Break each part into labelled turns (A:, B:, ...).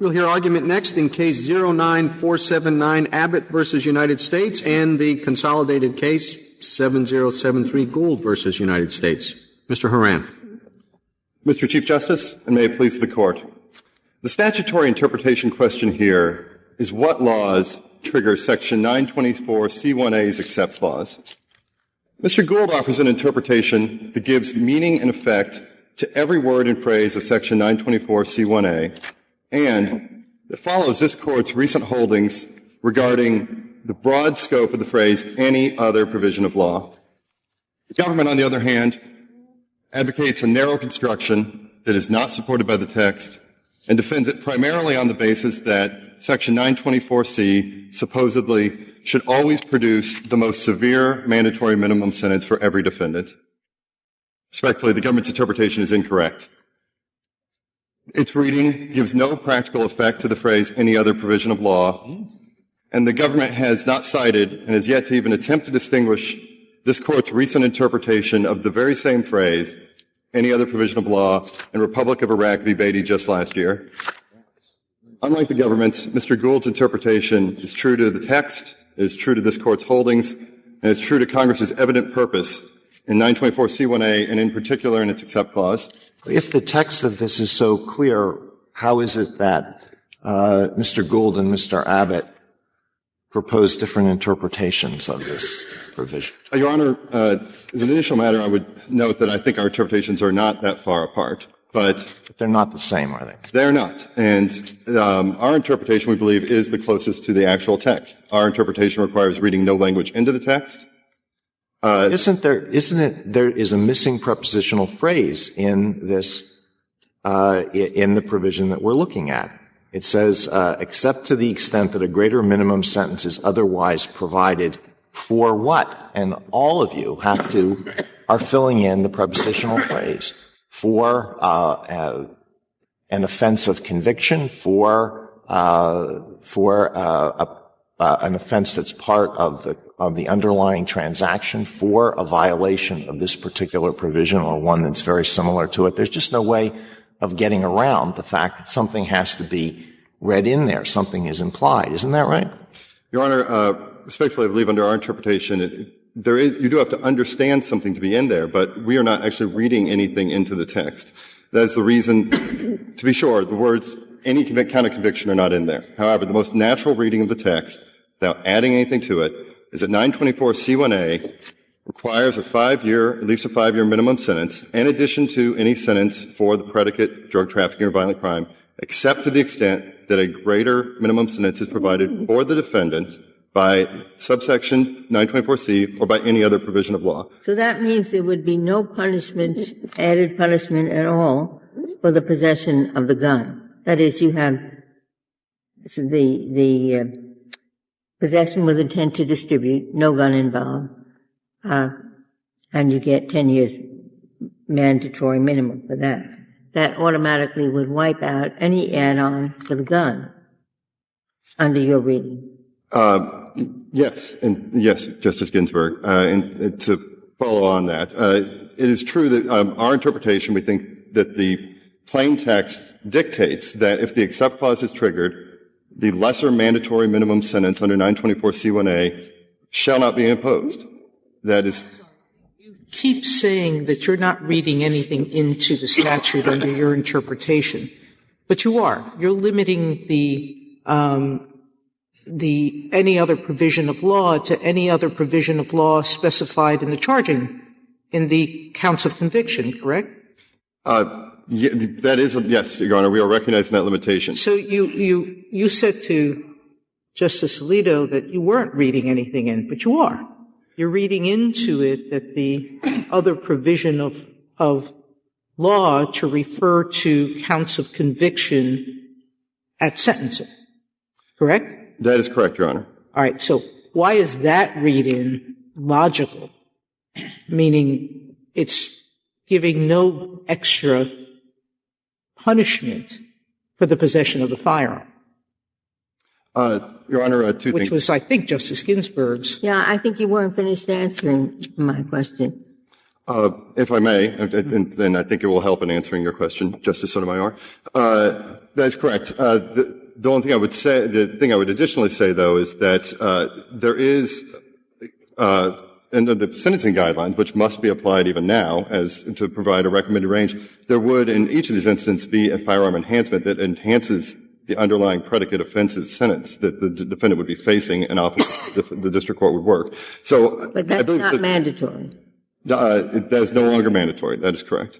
A: We'll hear argument next in Case 09479, Abbott versus United States, and the consolidated case 7073, Gould versus United States. Mr. Horan.
B: Mr. Chief Justice, and may it please the Court. The statutory interpretation question here is what laws trigger Section 924C1A's except clause. Mr. Gould offers an interpretation that gives meaning and effect to every word and phrase of Section 924C1A, and it follows this Court's recent holdings regarding the broad scope of the phrase any other provision of law. The government, on the other hand, advocates a narrow construction that is not supported by the text and defends it primarily on the basis that Section 924C supposedly should always produce the most severe mandatory minimum sentence for every defendant. Respectfully, the government's interpretation is incorrect. Its reading gives no practical effect to the phrase any other provision of law, and the government has not cited and has yet to even attempt to distinguish this Court's recent interpretation of the very same phrase, any other provision of law, in Republic of Iraq v. Beatty just last year. Unlike the government's, Mr. Gould's interpretation is true to the text, is true to this Court's holdings, and is true to Congress's evident purpose in 924C1A and in particular in its except clause.
C: If the text of this is so clear, how is it that Mr. Gould and Mr. Abbott propose different interpretations of this provision?
B: Your Honor, as an initial matter, I would note that I think our interpretations are not that far apart. But
C: they're not the same, are they?
B: They're not. And our interpretation, we believe, is the closest to the actual text. Our interpretation requires reading no language into the text.
C: There is a missing prepositional phrase in this, in the provision that we're looking at. It says, except to the extent that a greater minimum sentence is otherwise provided for what? And all of you are filling in the prepositional phrase. For an offense of conviction, for an offense that's part of the underlying transaction, for a violation of this particular provision or one that's very similar to it. There's just no way of getting around the fact that something has to be read in there. Something is implied. Isn't that right?
B: Your Honor, respectfully, I believe under our interpretation, you do have to understand something to be in there, but we are not actually reading anything into the text. That's the reason, to be sure, the words any kind of conviction are not in there. However, the most natural reading of the text, without adding anything to it, is that 924C1A requires at least a 5-year minimum sentence, in addition to any sentence for the predicate drug trafficking or violent crime, except to the extent that a greater minimum sentence is provided for the defendant by subsection 924C or by any other provision of law.
D: So that means there would be no punishment, added punishment at all for the possession of the gun. That is, you have the possession with intent to distribute, no gun involved, and you get 10 years mandatory minimum for that. That automatically would wipe out any add-on for the gun under your reading.
B: Yes, Justice Ginsburg. And to follow on that, it is true that our interpretation, we think that the plain text dictates that if the except clause is triggered, the lesser mandatory minimum sentence under 924C1A shall not be imposed. That is.
E: You keep saying that you're not reading anything into the statute under your interpretation, but you are. You're limiting the any other provision of law to any other provision of law specified in the charging, in the counts of conviction, correct?
B: That is, yes, Your Honor, we are recognizing that limitation.
E: So you said to Justice Alito that you weren't reading anything in, but you are. You're reading into it that the other provision of law to refer to counts of conviction at sentencing, correct?
B: That is correct, Your Honor.
E: All right. So why is that reading logical? Meaning it's giving no extra punishment for the possession of the firearm.
B: Your Honor, two things.
E: Which was, I think, Justice Ginsburg's.
D: Yeah, I think you weren't finished answering my question.
B: If I may, and then I think it will help in answering your question, Justice Sotomayor. That's correct. The only thing I would say, the thing I would additionally say, though, is that there is, under the sentencing guidelines, which must be applied even now as to provide a recommended range, there would, in each of these instances, be a firearm enhancement that enhances the underlying predicate offense's sentence that the defendant would be facing and the district court would work. So,
D: but that's not mandatory.
B: That is no longer mandatory. That is correct.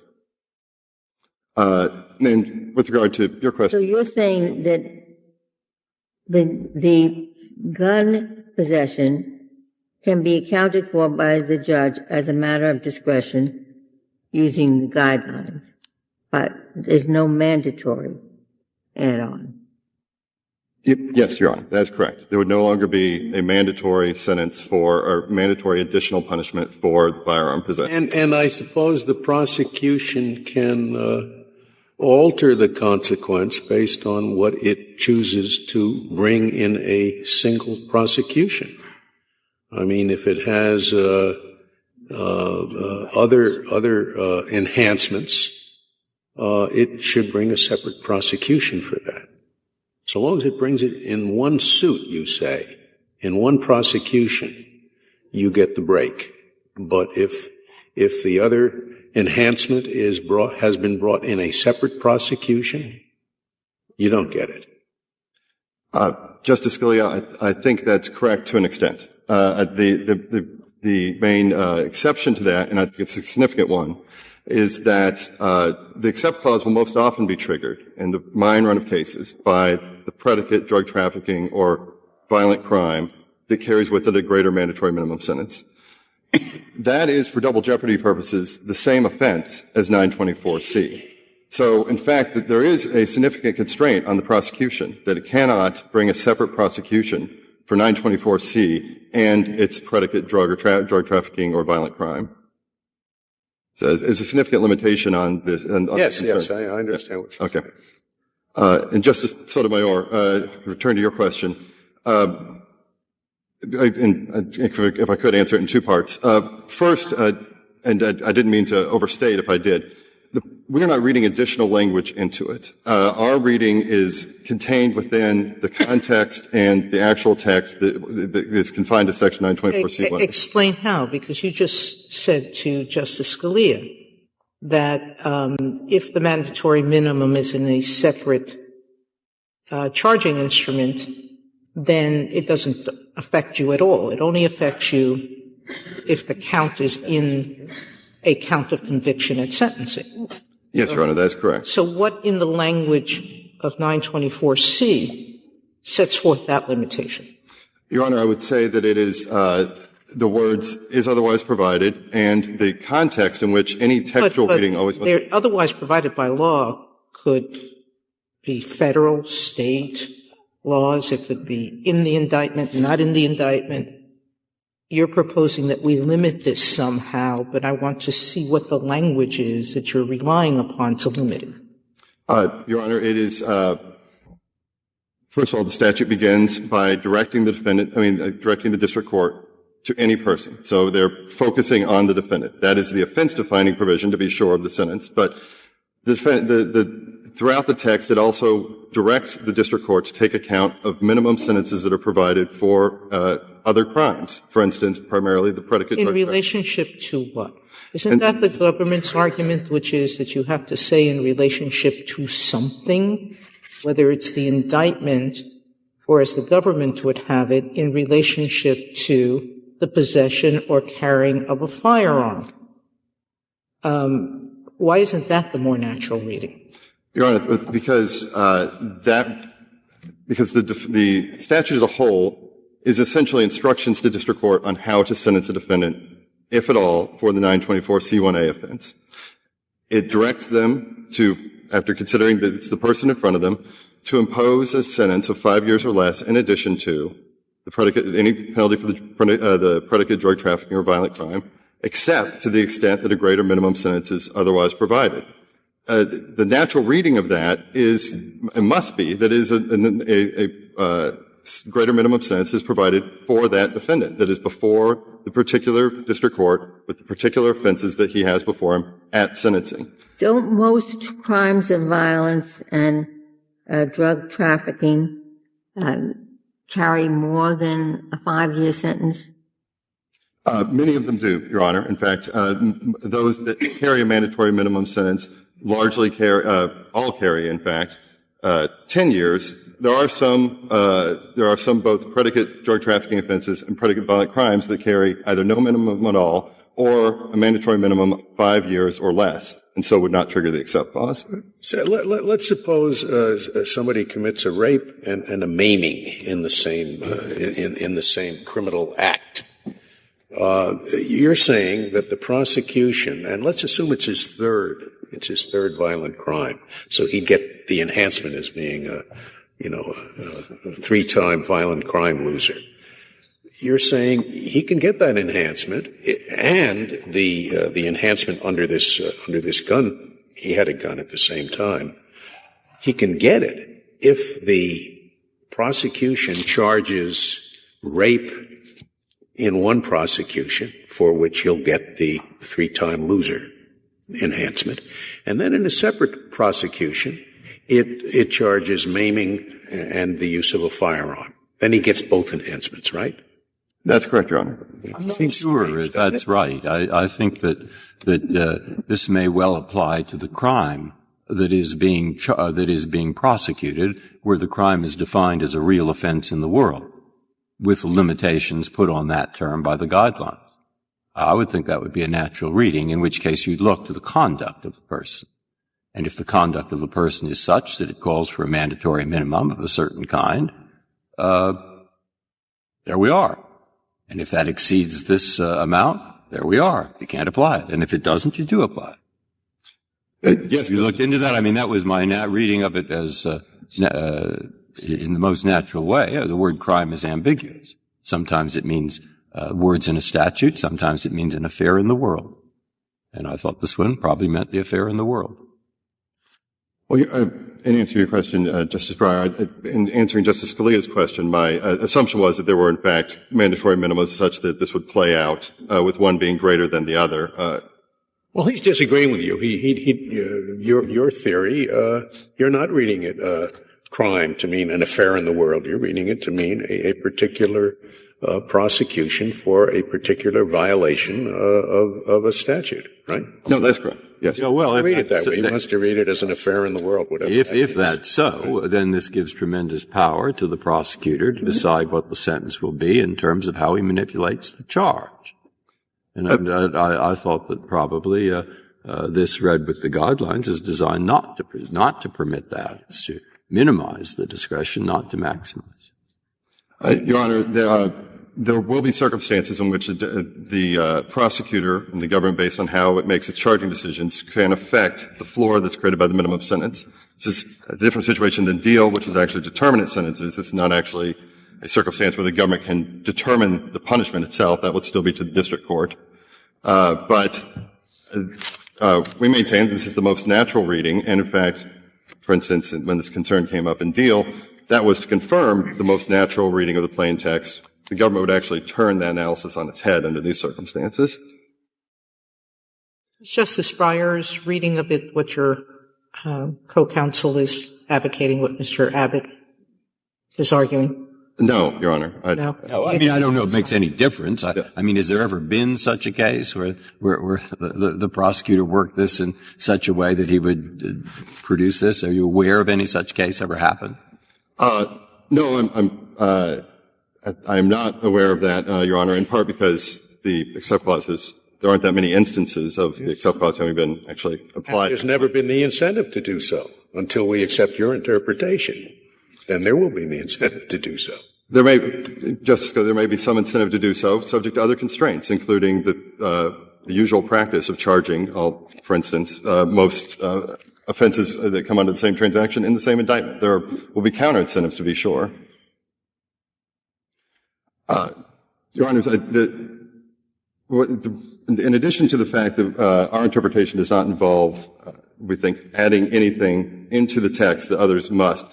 B: And with regard to your question.
D: So you're saying that the gun possession can be accounted for by the judge as a matter of discretion using the guidelines, but there's no mandatory add-on.
B: Yes, Your Honor, that's correct. There would no longer be a mandatory sentence or mandatory additional punishment for firearm possession.
F: And I suppose the prosecution can alter the consequence based on what it chooses to bring in a single prosecution. I mean, if it has other enhancements, it should bring a separate prosecution for that. So long as it brings it in one suit, you say, in one prosecution, you get the break. But if the other enhancement has been brought in a separate prosecution, you don't get it.
B: Justice Scalia, I think that's correct to an extent. The main exception to that, and I think it's a significant one, is that the except clause will most often be triggered in the mine run of cases by the predicate drug trafficking or violent crime that carries with it a greater mandatory minimum sentence. That is, for double jeopardy purposes, the same offense as 924C. So, in fact, that there is a significant constraint on the prosecution that it cannot bring a separate prosecution for 924C and its predicate drug trafficking or violent crime. So it's a significant limitation on this.
F: Yes, I understand what you're saying.
B: Okay. And Justice Sotomayor, return to your question. If I could answer it in two parts. First, and I didn't mean to overstate if I did, we are not reading additional language into it. Our reading is contained within the context and the actual text that is confined to Section 924C1.
E: Explain how, because you just said to Justice Scalia that if the mandatory minimum is in a separate charging instrument, then it doesn't affect you at all. It only affects you if the count is in a count of conviction at sentencing.
B: Yes, Your Honor, that's correct.
E: So what in the language of 924C sets forth that limitation?
B: Your Honor, I would say that it is the words "is otherwise provided" and the context in which any textual reading always must.
E: They're otherwise provided by law could be federal, state laws. It could be in the indictment, not in the indictment. You're proposing that we limit this somehow, but I want to see what the language is that you're relying upon to limit it.
B: Your Honor, it is, first of all, the statute begins by directing the directing the district court to any person. So they're focusing on the defendant. That is the offense-defining provision, to be sure, of the sentence. But throughout the text, it also directs the district court to take account of minimum sentences that are provided for other crimes. For instance, primarily the predicate.
E: In relationship to what? Isn't that the government's argument, which is that you have to say in relationship to something, whether it's the indictment or, as the government would have it, in relationship to the possession or carrying of a firearm? Why isn't that the more natural reading?
B: Your Honor, because the statute as a whole is essentially instructions to district court on how to sentence a defendant, if at all, for the 924C1A offense. It directs them to, after considering that it's the person in front of them, to impose a sentence of 5 years or less in addition to the predicate, any penalty for the predicate drug trafficking or violent crime, except to the extent that a greater minimum sentence is otherwise provided. The natural reading of that is, it must be, that is greater minimum sentence is provided for that defendant, that is before the particular district court with the particular offenses that he has before him at sentencing.
D: Don't most crimes of violence and drug trafficking carry more than a 5-year sentence?
B: Many of them do, Your Honor. In fact, those that carry a mandatory minimum sentence largely carry, all carry, in fact, 10 years. There are some both predicate drug trafficking offenses and predicate violent crimes that carry either no minimum at all or a mandatory minimum of 5 years or less, and so would not trigger the except clause.
F: So let's suppose somebody commits a rape and a maiming in the same in the same criminal act. You're saying that the prosecution, and let's assume it's his third violent crime, so he'd get the enhancement as being a 3-time violent crime loser. You're saying he can get that enhancement and the enhancement under this gun. He had a gun at the same time. He can get it if the prosecution charges rape in one prosecution, for which he'll get the 3-time loser enhancement. And then in a separate prosecution, it charges maiming and the use of a firearm. Then he gets both enhancements, right?
B: That's correct, Your Honor.
G: I'm not sure if that's right. I think that this may well apply to the crime that is being prosecuted, where the crime is defined as a real offense in the world, with limitations put on that term by the guidelines. I would think that would be a natural reading, in which case you'd look to the conduct of the person. And if the conduct of the person is such that it calls for a mandatory minimum of a certain kind, there we are. And if that exceeds this amount, there we are. You can't apply it. And if it doesn't, you do apply it.
B: Yes.
G: You looked into that? I mean, that was my reading of it as in the most natural way. The word crime is ambiguous. Sometimes it means words in a statute. Sometimes it means an affair in the world. And I thought this one probably meant the affair in the world.
B: Well, in answer to your question, Justice Breyer, in answering Justice Scalia's question, my assumption was that there were, in fact, mandatory minimums such that this would play out with one being greater than the other.
F: Well, he's disagreeing with you. Your theory, you're not reading it crime to mean an affair in the world. You're reading it to mean a particular prosecution for a particular violation of a statute, right?
B: No, that's correct. Yes.
F: Yeah, well, read it that way. You must read it as an affair in the world.
G: If that's so, then this gives tremendous power to the prosecutor to decide what the sentence will be in terms of how he manipulates the charge. And I thought that probably this, read with the guidelines, is designed not to permit that. It's to minimize the discretion, not to maximize.
B: Your Honor, there will be circumstances in which the prosecutor and the government, based on how it makes its charging decisions, can affect the floor that's created by the minimum sentence. This is a different situation than Deal, which is actually determinate sentences. It's not actually a circumstance where the government can determine the punishment itself. That would still be to the district court. But we maintain this is the most natural reading. And in fact, for instance, when this concern came up in Deal, that was to confirm the most natural reading of the plain text. The government would actually turn that analysis on its head under these circumstances.
E: Justice Breyer's reading of it, what your co-counsel is advocating, what Mr. Abbott is arguing?
B: No, Your Honor.
E: No.
G: I mean, I don't know if it makes any difference. I mean, has there ever been such a case where the prosecutor worked this in such a way that he would produce this? Are you aware of any such case ever happen?
B: No, I'm not aware of that, Your Honor, in part because the except clauses, there aren't that many instances of the except clause having been actually applied.
F: There's never been the incentive to do so until we accept your interpretation. Then there will be the incentive to do so.
B: There may, Justice Scalia, there may be some incentive to do so, subject to other constraints, including the usual practice of charging, for instance, most offenses that come under the same transaction in the same indictment. There will be counter incentives, to be sure. Your Honor, in addition to the fact that our interpretation does not involve, we think, adding anything into the text that others must,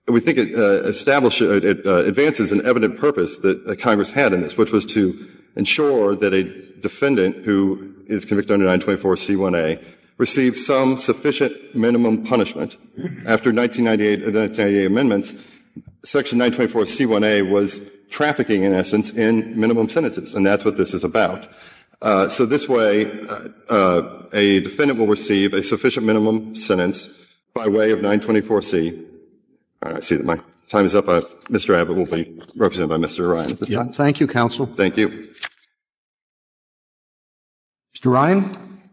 B: we think it advances an evident purpose that Congress had in this, which was to ensure that a defendant who is convicted under 924C1A receives some sufficient minimum punishment. After the 1998 amendments, Section 924C1A was trafficking, in essence, in minimum sentences, and that's what this is about. So this way, a defendant will receive a sufficient minimum sentence by way of 924C. I see that my time is up. Mr. Abbott will be represented by Mr. Ryan at this time.
A: Thank you, counsel.
B: Thank you.
A: Mr. Ryan?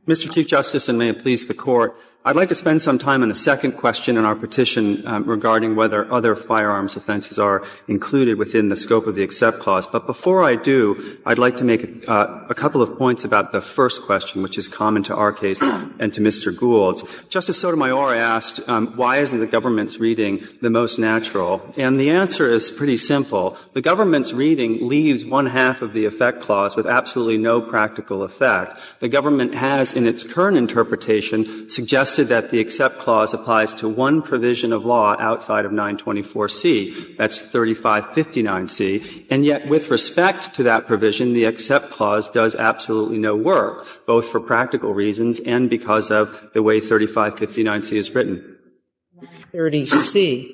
H: Mr. Chief Justice, and may it please the Court, I'd like to spend some time on the second question in our petition regarding whether other firearms offenses are included within the scope of the except clause. But before I do, I'd like to make a couple of points about the first question, which is common to our case and to Mr. Gould's. Justice Sotomayor asked, why isn't the government's reading the most natural? And the answer is pretty simple. The government's reading leaves one half of the effect clause with absolutely no practical effect. The government has, in its current interpretation, suggested that the except clause applies to one provision of law outside of 924C. That's 3559C. And yet, with respect to that provision, the except clause does absolutely no work, both for practical reasons and because of the way 3559C is written.
E: 30C,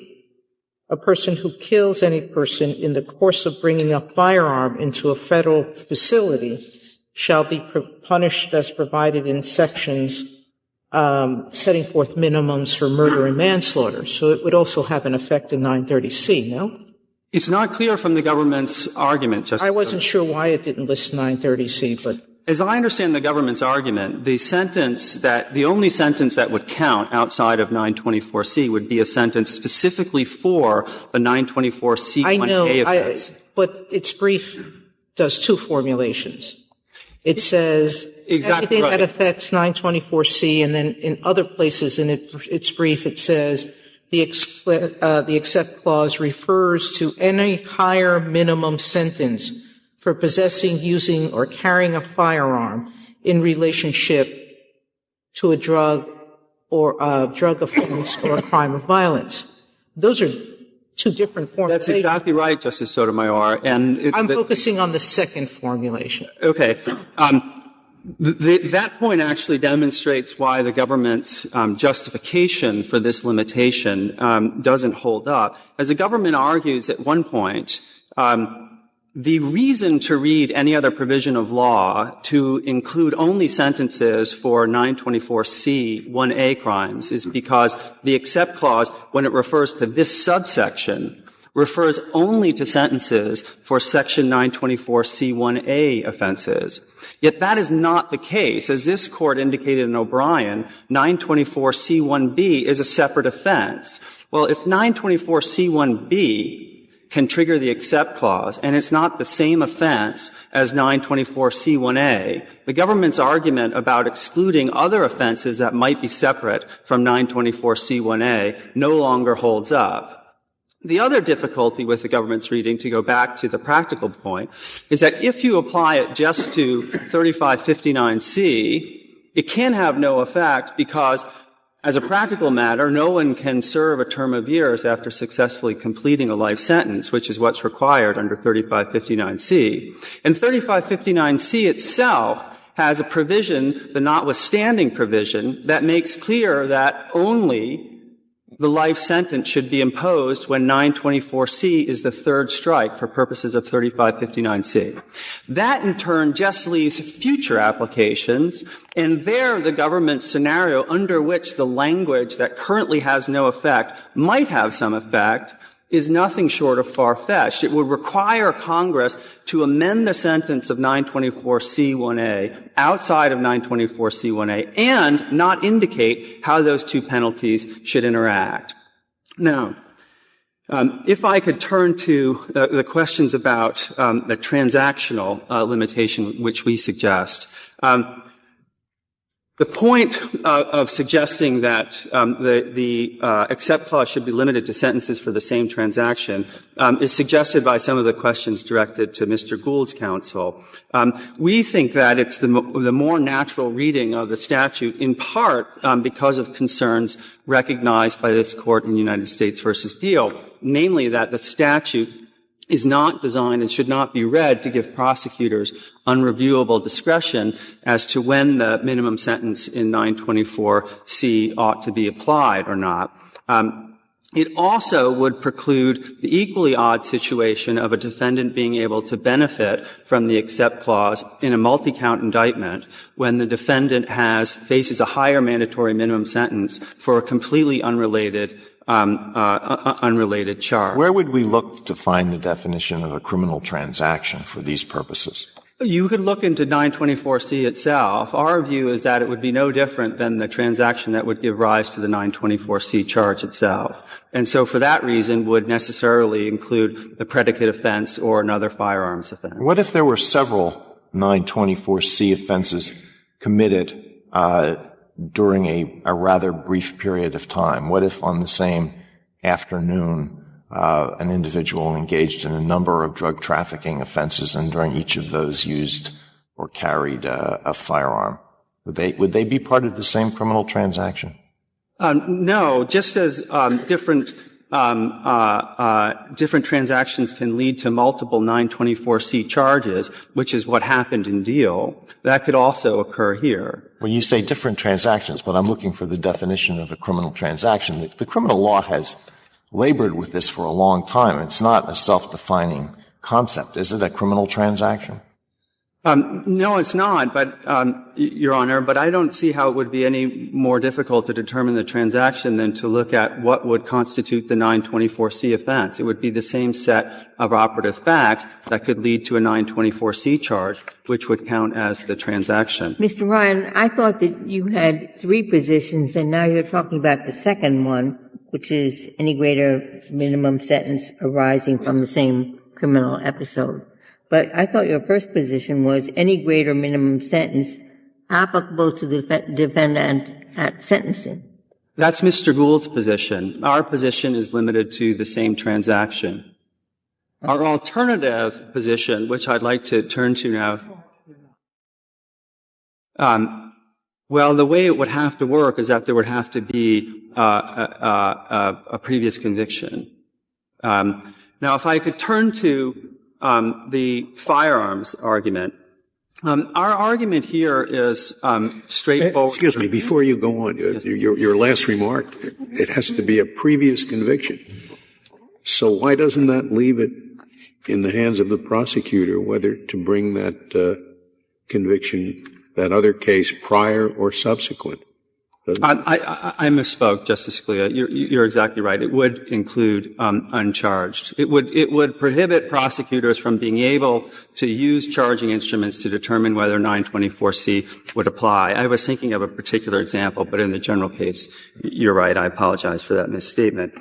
E: a person who kills any person in the course of bringing a firearm into a federal facility shall be punished as provided in sections setting forth minimums for murder and manslaughter. So it would also have an effect in 930C, no?
H: It's not clear from the government's argument, Justice.
E: I wasn't sure why it didn't list 930C, but
H: as I understand the government's argument, the only sentence that would count outside of 924C would be a sentence specifically for the 924C1A offense.
E: But its brief does two formulations. It says everything that affects 924C, and then in other places in its brief it says the except clause refers to any higher minimum sentence for possessing, using, or carrying a firearm in relationship to a drug or a drug offense or a crime of violence. Those are two different formulations.
H: That's exactly right, Justice Sotomayor. And
E: I'm focusing on the second formulation.
H: Okay. That point actually demonstrates why the government's justification for this limitation doesn't hold up. As the government argues at one point, the reason to read any other provision of law to include only sentences for 924C1A crimes is because the except clause, when it refers to this subsection, refers only to sentences for section 924C1A offenses. Yet that is not the case. As this court indicated in O'Brien, 924C1B is a separate offense. Well, if 924C1B can trigger the except clause, and it's not the same offense as 924C1A, the government's argument about excluding other offenses that might be separate from 924C1A no longer holds up. The other difficulty with the government's reading, to go back to the practical point, is that if you apply it just to 3559C, it can have no effect because, as a practical matter, no one can serve a term of years after successfully completing a life sentence, which is what's required under 3559C. And 3559C itself has a provision, the notwithstanding provision, that makes clear that only the life sentence should be imposed when 924C is the third strike for purposes of 3559C. That, in turn, just leaves future applications, and there the government's scenario under which the language that currently has no effect might have some effect is nothing short of far-fetched. It would require Congress to amend the sentence of 924C1A outside of 924C1A and not indicate how those two penalties should interact. Now, if I could turn to the questions about the transactional limitation which we suggest. The point of suggesting that the except clause should be limited to sentences for the same transaction is suggested by some of the questions directed to Mr. Gould's counsel. We think that it's the more natural reading of the statute, in part because of concerns recognized by this Court in United States versus Deal, namely that the statute is not designed and should not be read to give prosecutors unreviewable discretion as to when the minimum sentence in 924C ought to be applied or not. It also would preclude the equally odd situation of a defendant being able to benefit from the except clause in a multi-count indictment when the defendant faces a higher mandatory minimum sentence for a completely unrelated charge.
C: Where would we look to find the definition of a criminal transaction for these purposes?
H: You could look into 924C itself. Our view is that it would be no different than the transaction that would give rise to the 924C charge itself. And so for that reason would necessarily include the predicate offense or another firearms offense.
C: What if there were several 924C offenses committed during a rather brief period of time? What if on the same afternoon an individual engaged in a number of drug trafficking offenses and during each of those used or carried a firearm? Would they be part of the same criminal transaction?
H: No, just as different transactions can lead to multiple 924C charges, which is what happened in Deal, that could also occur here.
C: Well, you say different transactions, but I'm looking for the definition of a criminal transaction. The criminal law has labored with this for a long time. It's not a self-defining concept. Is it a criminal transaction?
H: No, it's not, but, Your Honor, but I don't see how it would be any more difficult to determine the transaction than to look at what would constitute the 924C offense. It would be the same set of operative facts that could lead to a 924C charge, which would count as the transaction.
D: Mr. Ryan, I thought that you had three positions, and now you're talking about the second one, which is any greater minimum sentence arising from the same criminal episode. But I thought your first position was any greater minimum sentence applicable to the defendant at sentencing.
H: That's Mr. Gould's position. Our position is limited to the same transaction. Our alternative position, which I'd like to turn to now, well, the way it would have to work is that there would have to be a previous conviction. Now, if I could turn to the firearms argument. Our argument here is straightforward.
F: Excuse me, before you go on, your last remark, it has to be a previous conviction. So why doesn't that leave it in the hands of the prosecutor whether to bring that conviction, that other case, prior or subsequent?
H: I misspoke, Justice Scalia. You're exactly right. It would include uncharged. It would prohibit prosecutors from being able to use charging instruments to determine whether 924C would apply. I was thinking of a particular example, but in the general case, you're right. I apologize for that misstatement.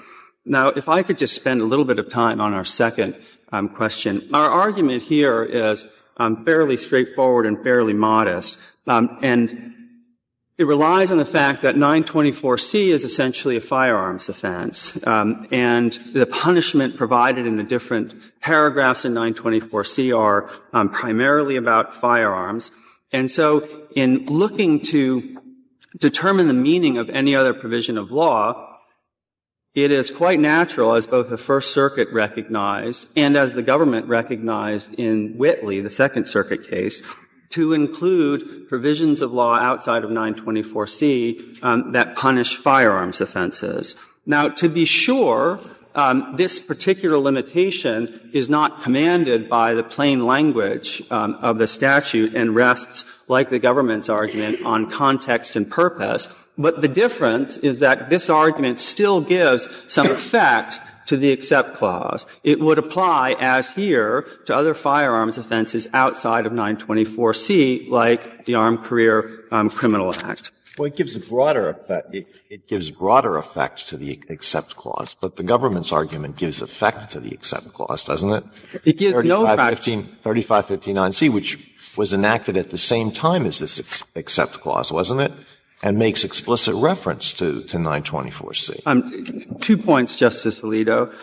H: Now, if I could just spend a little bit of time on our second question. Our argument here is fairly straightforward and fairly modest, and it relies on the fact that 924C is essentially a firearms offense, and the punishment provided in the different paragraphs in 924C are primarily about firearms. And so in looking to determine the meaning of any other provision of law, it is quite natural, as both the First Circuit recognized and as the government recognized in Whitley, the Second Circuit case, to include provisions of law outside of 924C that punish firearms offenses. Now, to be sure, this particular limitation is not commanded by the plain language of the statute and rests, like the government's argument, on context and purpose. But the difference is that this argument still gives some effect to the except clause. It would apply, as here, to other firearms offenses outside of 924C, like the Armed Career Criminal Act.
C: Well, it gives a broader effect. It gives broader effect to the accept clause, but the government's argument gives effect to the accept clause, doesn't it?
H: It gives no effect.
C: 3559C, which was enacted at the same time as this accept clause, wasn't it? And makes explicit reference to 924C.
H: 2 points, Justice Alito.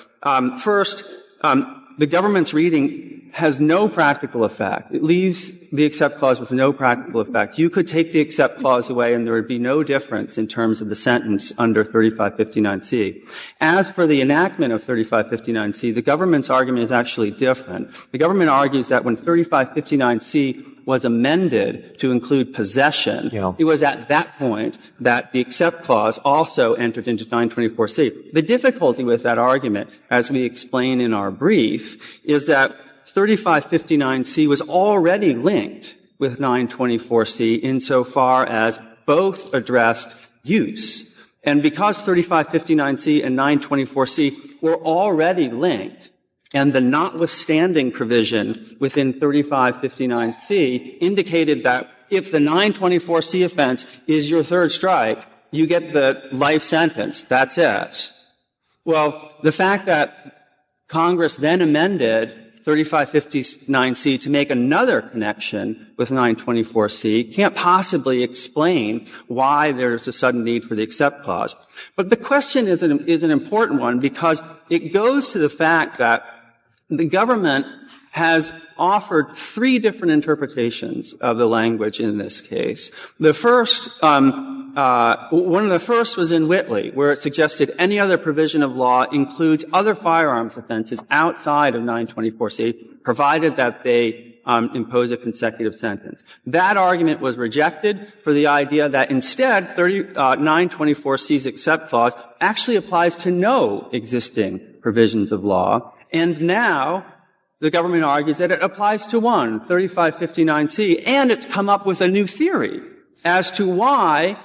H: First, the government's reading has no practical effect. It leaves the accept clause with no practical effect. You could take the accept clause away and there would be no difference in terms of the sentence under 3559C. As for the enactment of 3559C, the government's argument is actually different. The government argues that when 3559C was amended to include possession, it was at that point that the accept clause also entered into 924C. The difficulty with that argument, as we explain in our brief, is that 3559C was already linked with 924C insofar as both addressed use. And because 3559C and 924C were already linked, and the notwithstanding provision within 3559C indicated that if the 924C offense is your third strike, you get the life sentence. That's it. Well, the fact that Congress then amended 3559C to make another connection with 924C can't possibly explain why there's a sudden need for the accept clause. But the question is an important one because it goes to the fact that the government has offered 3 different interpretations of the language in this case. The first, one of the first was in Whitley, where it suggested any other provision of law includes other firearms offenses outside of 924C, provided that they impose a consecutive sentence. That argument was rejected for the idea that instead 924C's accept clause actually applies to no existing provisions of law. And now the government argues that it applies to one, 3559C, and it's come up with a new theory as to why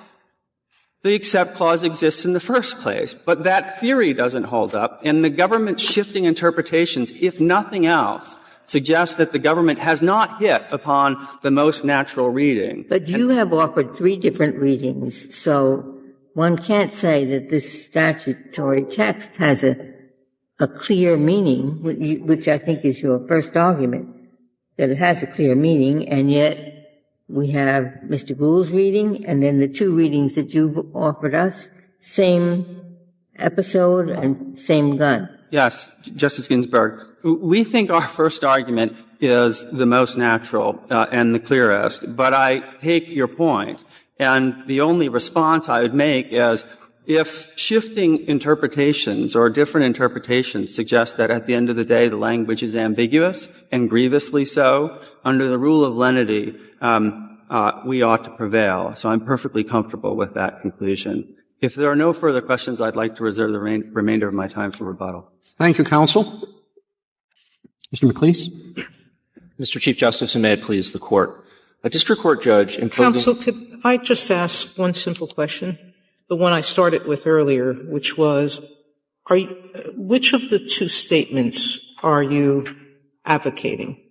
H: the accept clause exists in the first place. But that theory doesn't hold up, and the government's shifting interpretations, if nothing else, suggests that the government has not hit upon the most natural reading.
D: But you have offered 3 different readings, so one can't say that this statutory text has a clear meaning, which I think is your first argument, that it has a clear meaning, and yet we have Mr. Gould's reading and then the 2 readings that you've offered us, same episode and same gun.
H: Yes, Justice Ginsburg. We think our first argument is the most natural and the clearest, but I take your point, and the only response I would make is if shifting interpretations or different interpretations suggest that at the end of the day the language is ambiguous and grievously so, under the rule of lenity, we ought to prevail. So I'm perfectly comfortable with that conclusion. If there are no further questions, I'd like to reserve the remainder of my time for rebuttal.
A: Thank you, counsel. Mr. McLeese.
I: Mr. Chief Justice, and may it please the Court. A district court judge imposing—
E: Counsel, could I just ask one simple question? The one I started with earlier, which was, which of the 2 statements are you advocating?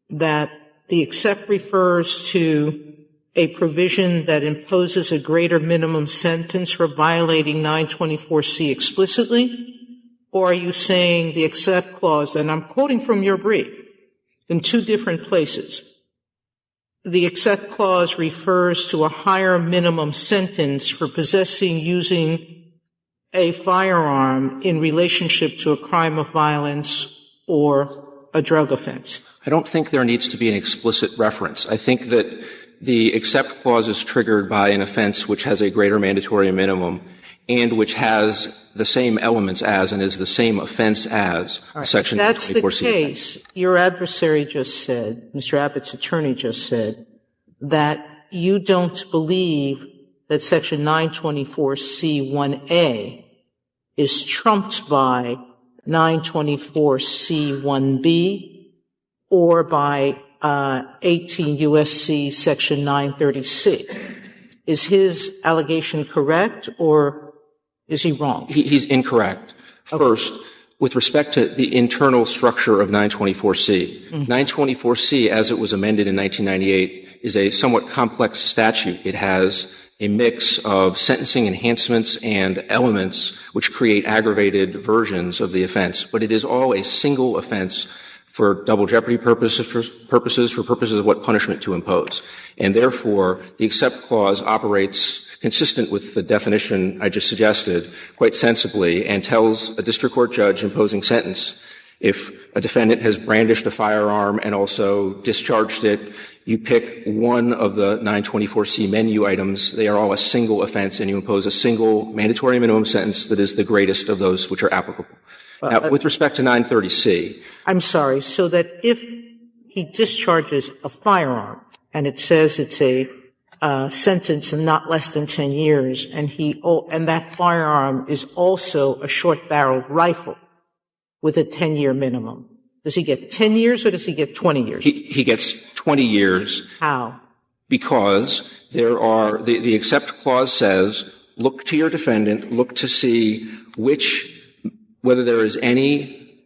E: That the accept refers to a provision that imposes a greater minimum sentence for violating 924C explicitly? Or are you saying the accept clause, and I'm quoting from your brief, in 2 different places, the accept clause refers to a higher minimum sentence for possessing, using a firearm in relationship to a crime of violence or a drug offense?
I: I don't think there needs to be an explicit reference. I think that the accept clause is triggered by an offense which has a greater mandatory minimum and which has the same elements as and is the same offense as Section 924C.
E: That's the case. Your adversary just said, Mr. Abbott's attorney just said, that you don't believe that Section 924C1A is trumped by 924C1B or by 18 U.S.C. Section 930C. Is his allegation correct, or is he wrong?
I: He's incorrect. Okay. First, with respect to the internal structure of 924C, 924C, as it was amended in 1998, is a somewhat complex statute. It has a mix of sentencing enhancements and elements which create aggravated versions of the offense, but it is all a single offense for double jeopardy purposes, for purposes of what punishment to impose. And therefore, the except clause operates consistent with the definition I just suggested quite sensibly and tells a district court judge imposing sentence, if a defendant has brandished a firearm and also discharged it, you pick one of the 924C menu items. They are all a single offense, and you impose a single mandatory minimum sentence that is the greatest of those which are applicable. Now, with respect to 930C.
E: I'm sorry. So that if he discharges a firearm and it says it's a sentence in not less than 10 years, and that firearm is also a short-barreled rifle with a 10-year minimum, does he get 10 years or does he get 20 years?
I: He gets 20 years.
E: How?
I: Because the except clause says, look to your defendant, look to see whether there is any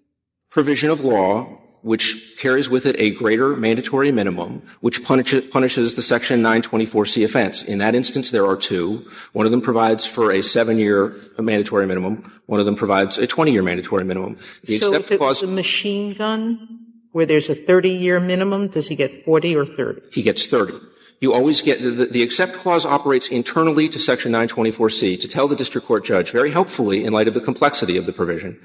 I: provision of law which carries with it a greater mandatory minimum, which punishes the Section 924C offense. In that instance, there are two. One of them provides for a 7-year mandatory minimum. One of them provides a 20-year mandatory minimum.
E: So if it was a machine gun where there's a 30-year minimum, does he get 40 or 30?
I: He gets 30. You always get the except clause operates internally to Section 924C to tell the district court judge, very helpfully in light of the complexity of the provision,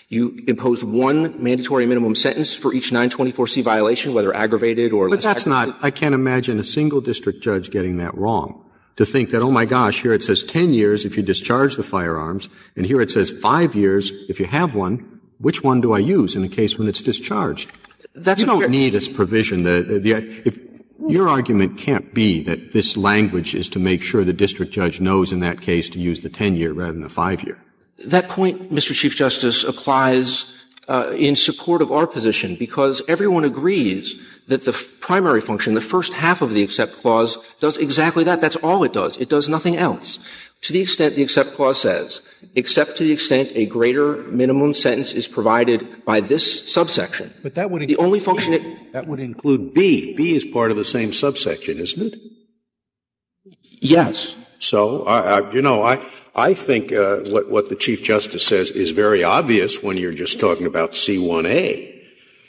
I: you impose one mandatory minimum sentence for each 924C violation, whether aggravated or less.
A: But that's not — I can't imagine a single district judge getting that wrong, to think that, oh, my gosh, here it says 10 years if you discharge the firearms, and here it says 5 years if you have one. Which one do I use in a case when it's discharged? You don't need a provision. If your argument can't be that this language is to make sure the district judge knows in that case to use the 10-year rather than the 5-year.
I: That point, Mr. Chief Justice, applies in support of our position because everyone agrees that the primary function, the first half of the except clause, does exactly that. That's all it does. It does nothing else. To the extent the except clause says, except to the extent a greater minimum sentence is provided by this subsection.
F: But that would
I: the only function
F: that would include B. B is part of the same subsection, isn't it?
I: Yes.
F: So, I think what the Chief Justice says is very obvious when you're just talking about C1A.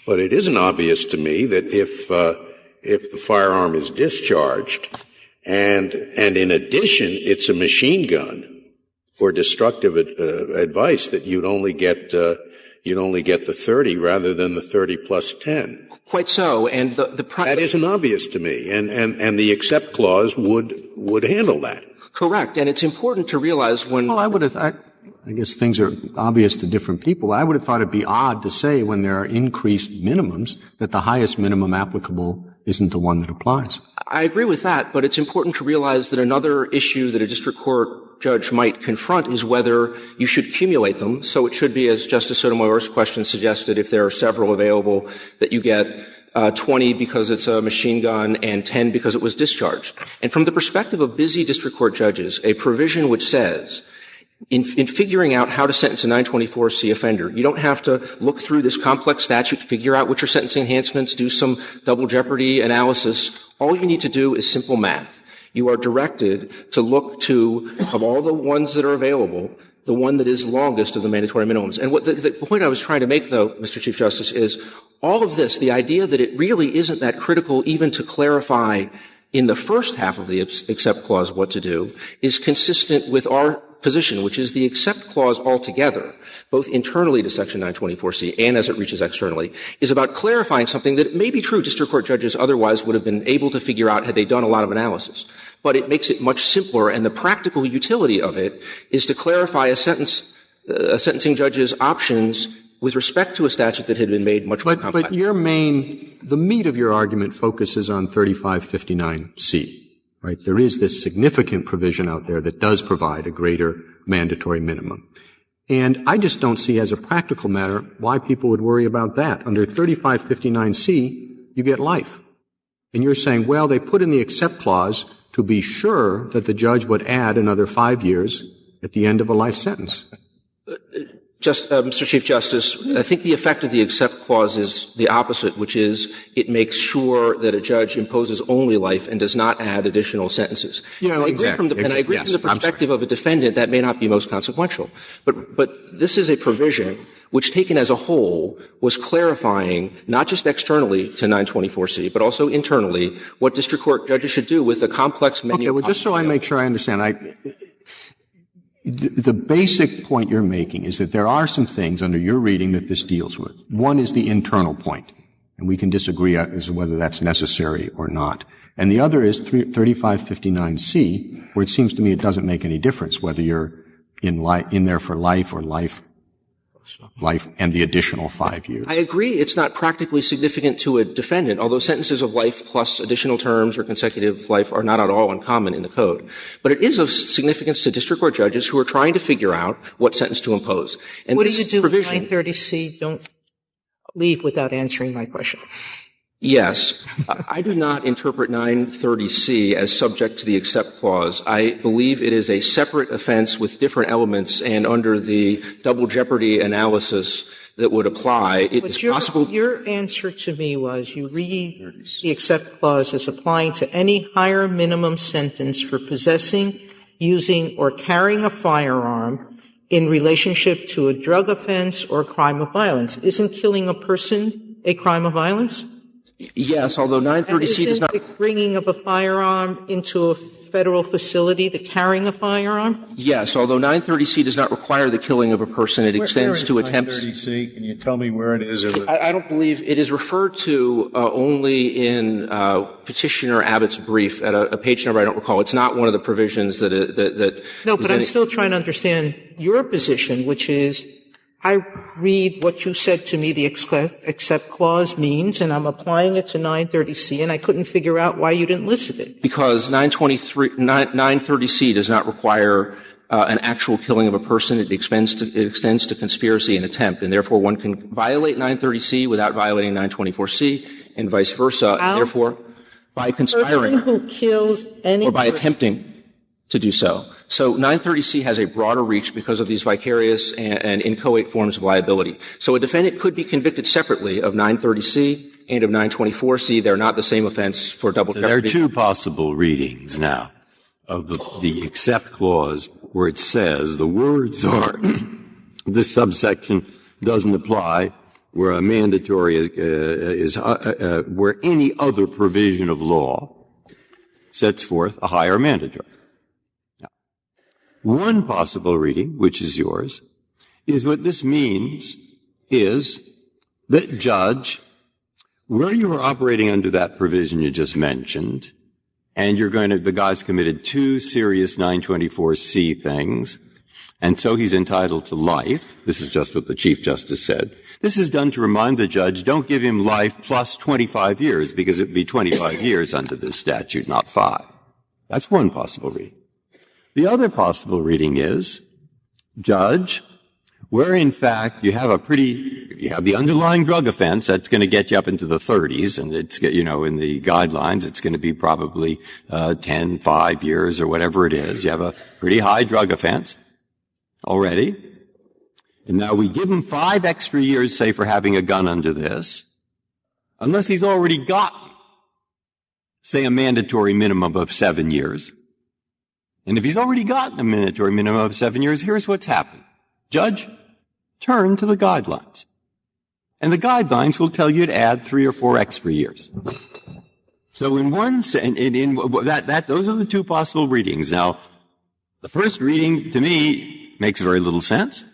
F: But it isn't obvious to me that if the firearm is discharged and in addition it's a machine gun or destructive advice, that you'd only get the 30 rather than the 30 plus 10.
I: Quite so. And
F: that isn't obvious to me. And the except clause would handle that.
I: Correct. And it's important to realize when —
A: Well, I guess things are obvious to different people. I would have thought it'd be odd to say when there are increased minimums that the highest minimum applicable isn't the one that applies.
I: I agree with that, but it's important to realize that another issue that a district court judge might confront is whether you should accumulate them. So it should be, as Justice Sotomayor's question suggested, if there are several available, that you get 20 because it's a machine gun and 10 because it was discharged. And from the perspective of busy district court judges, a provision which says in figuring out how to sentence a 924C offender, you don't have to look through this complex statute, figure out which are sentencing enhancements, do some double jeopardy analysis. All you need to do is simple math. You are directed to look to, of all the ones that are available, the one that is longest of the mandatory minimums. And what the point I was trying to make, though, Mr. Chief Justice, is all of this, the idea that it really isn't that critical even to clarify in the first half of the except clause what to do, is consistent with our position, which is the except clause altogether, both internally to Section 924C and as it reaches externally, is about clarifying something that may be true district court judges otherwise would have been able to figure out had they done a lot of analysis. But it makes it much simpler, and the practical utility of it is to clarify a sentencing judge's options with respect to a statute that had been made much more complex.
A: But the meat of your argument focuses on 3559C. Right? There is this significant provision out there that does provide a greater mandatory minimum. And I just don't see as a practical matter why people would worry about that. Under 3559C, you get life. And you're saying, well, they put in the except clause to be sure that the judge would add another 5 years at the end of a life sentence.
I: Mr. Chief Justice, I think the effect of the except clause is the opposite, which is it makes sure that a judge imposes only life and does not add additional sentences.
A: Yeah,
I: I agree from the perspective of a defendant that may not be most consequential. But this is a provision which, taken as a whole, was clarifying not just externally to 924C, but also internally what district court judges should do with the complex menu.
A: Okay, well, just so I make sure I understand, the basic point you're making is that there are some things under your reading that this deals with. One is the internal point, and we can disagree as to whether that's necessary or not. And the other is 3559C, where it seems to me it doesn't make any difference whether you're in there for life or life and the additional 5 years.
I: I agree it's not practically significant to a defendant, although sentences of life plus additional terms or consecutive life are not at all uncommon in the code. But it is of significance to district court judges who are trying to figure out what sentence to impose. And
E: what do you do with 930C? Don't leave without answering my question.
I: Yes. I do not interpret 930C as subject to the except clause. I believe it is a separate offense with different elements, and under the double jeopardy analysis that would apply, it is possible.
E: Your answer to me was you read the except clause as applying to any higher minimum sentence for possessing, using, or carrying a firearm in relationship to a drug offense or a crime of violence. Isn't killing a person a crime of violence?
I: Yes, although 930C does not.
E: The bringing of a firearm into a federal facility, the carrying a firearm?
I: Yes, although 930C does not require the killing of a person, it extends to attempts.
F: 930C, can you tell me where it is?
I: I don't believe it is referred to only in petitioner Abbott's brief at a page number I don't recall. It's not one of the provisions that.
E: No, but I'm still trying to understand your position, which is I read what you said to me the except clause means, and I'm applying it to 930C, and I couldn't figure out why you didn't list it.
I: Because 930C does not require an actual killing of a person. It extends to conspiracy and attempt, and therefore one can violate 930C without violating 924C, and vice versa.
E: How?
I: Therefore, by conspiring.
E: A person who kills any
I: or by attempting to do so. So 930C has a broader reach because of these vicarious and inchoate forms of liability. So a defendant could be convicted separately of 930C and of 924C. They're not the same offense for double jeopardy.
G: There are two possible readings now of the except clause where it says the words are this subsection doesn't apply where a mandatory is where any other provision of law sets forth a higher mandatory. One possible reading, which is yours, is what this means is that judge, where you are operating under that provision you just mentioned, and the guy's committed two serious 924C things, and so he's entitled to life. This is just what the Chief Justice said. This is done to remind the judge, don't give him life plus 25 years, because it would be 25 years under this statute, not 5. That's one possible reading. The other possible reading is, judge, where in fact you have you have the underlying drug offense that's going to get you up into the 30s, and it's, in the guidelines, it's going to be probably 10, 5 years or whatever it is. You have a pretty high drug offense already. And now we give him 5 extra years, say, for having a gun under this, unless he's already got, say, a mandatory minimum of 7 years. And if he's already gotten a mandatory minimum of 7 years, here's what's happened. Judge, turn to the guidelines. And the guidelines will tell you to add 3 or 4 extra years. So in one sense, those are the two possible readings. Now, the first reading to me makes very little sense.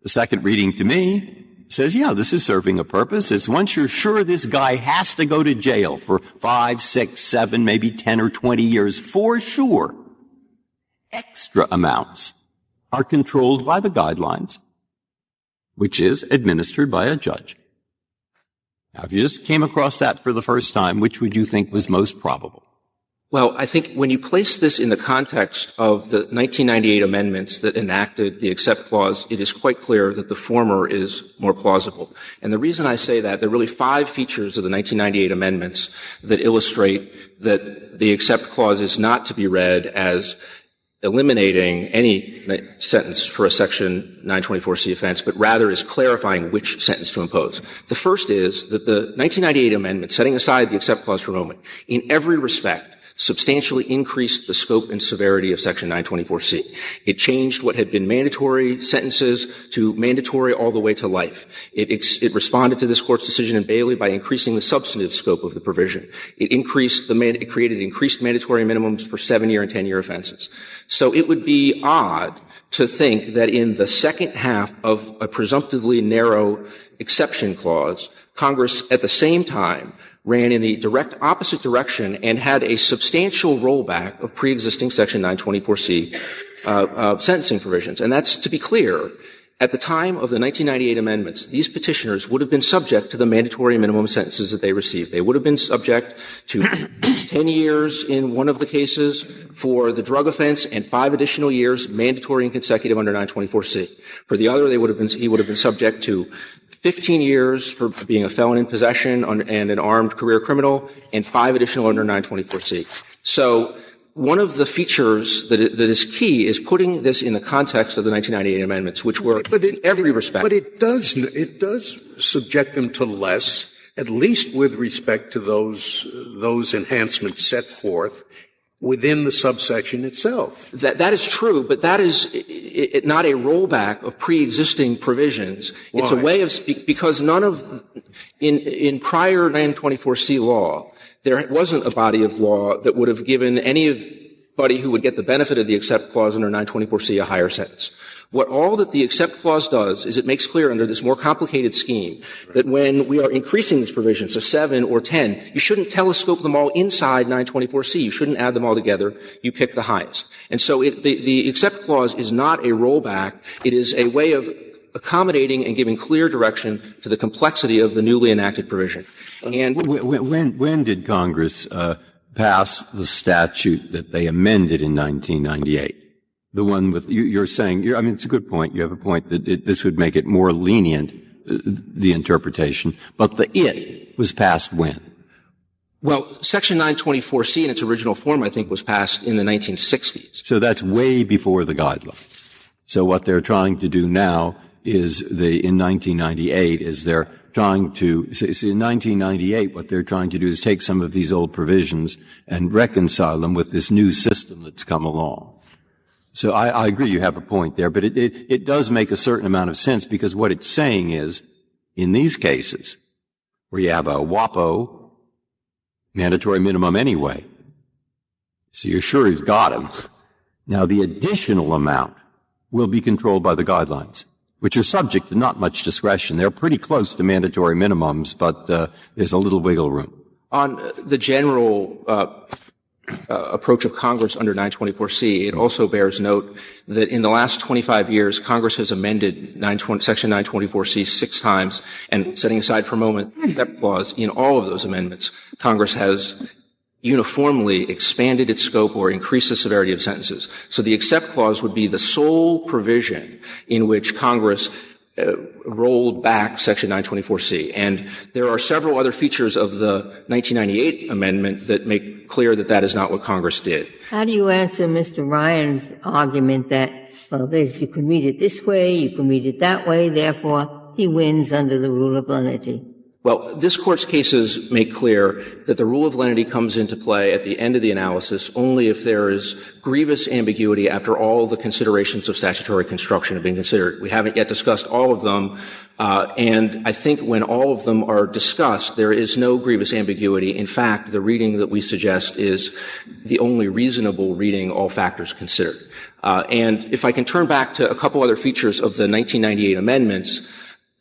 G: The second reading to me says, yeah, this is serving a purpose. It's once you're sure this guy has to go to jail for 5, 6, 7, maybe 10 or 20 years for sure, extra amounts are controlled by the guidelines, which is administered by a judge. Now, if you just came across that for the first time, which would you think was most probable?
I: Well, I think when you place this in the context of the 1998 amendments that enacted the except clause, it is quite clear that the former is more plausible. And the reason I say that, there are really 5 features of the 1998 amendments that illustrate that the except clause is not to be read as eliminating any sentence for a Section 924C offense, but rather is clarifying which sentence to impose. The first is that the 1998 amendment, setting aside the except clause for a moment, in every respect substantially increased the scope and severity of Section 924C. It changed what had been mandatory sentences to mandatory all the way to life. It responded to this Court's decision in Bailey by increasing the substantive scope of the provision. It created increased mandatory minimums for 7-year and 10-year offenses. So it would be odd to think that in the second half of a presumptively narrow exception clause, Congress at the same time ran in the direct opposite direction and had a substantial rollback of pre-existing Section 924C sentencing provisions. And that's, to be clear, at the time of the 1998 amendments, these petitioners would have been subject to the mandatory minimum sentences that they received. They would have been subject to 10 years in one of the cases for the drug offense and 5 additional years mandatory and consecutive under 924C. For the other, he would have been subject to 15 years for being a felon in possession and an armed career criminal, and 5 additional under 924C. So one of the features that is key is putting this in the context of the 1998 amendments, which were in every respect.
F: But it does subject them to less, at least with respect to those enhancements set forth within the subsection itself.
I: That is true, but that is not a rollback of pre-existing provisions.
F: Why?
I: It's a way of because none of in prior 924C law there wasn't a body of law that would have given anybody who would get the benefit of the except clause under 924C a higher sentence. What all that the except clause does is it makes clear under this more complicated scheme that when we are increasing these provisions to 7 or 10, you shouldn't telescope them all inside 924C. You shouldn't add them all together. You pick the highest. And so the except clause is not a rollback. It is a way of accommodating and giving clear direction to the complexity of the newly enacted provision. And
G: when did Congress pass the statute that they amended in 1998? The one with you're saying, I mean, it's a good point. You have a point that this would make it more lenient, the interpretation. But the it was passed when?
I: Well, Section 924C in its original form, I think, was passed in the 1960s.
G: So that's way before the guidelines. So what they're trying to do now is in 1998 is they're trying to, in 1998 what they're trying to do is take some of these old provisions and reconcile them with this new system that's come along. So I agree you have a point there, but it does make a certain amount of sense because what it's saying is, in these cases, where you have a WAPO, mandatory minimum anyway, so you're sure you've got them. Now the additional amount will be controlled by the guidelines, which are subject to not much discretion. They're pretty close to mandatory minimums, but there's a little wiggle room.
I: On the general approach of Congress under 924C, it also bears note that in the last 25 years, Congress has amended Section 924C 6 times, and setting aside for a moment that clause, in all of those amendments, Congress has uniformly expanded its scope or increased the severity of sentences. So the except clause would be the sole provision in which Congress rolled back Section 924C. And there are several other features of the 1998 amendment that make clear that that is not what Congress did.
D: How do you answer Mr. Ryan's argument that, well, you can read it this way, you can read it that way, therefore he wins under the rule of lenity?
I: Well, this Court's cases make clear that the rule of lenity comes into play at the end of the analysis only if there is grievous ambiguity after all the considerations of statutory construction have been considered. We haven't yet discussed all of them, and I think when all of them are discussed, there is no grievous ambiguity. In fact, the reading that we suggest is the only reasonable reading, all factors considered. And if I can turn back to a couple other features of the 1998 amendments,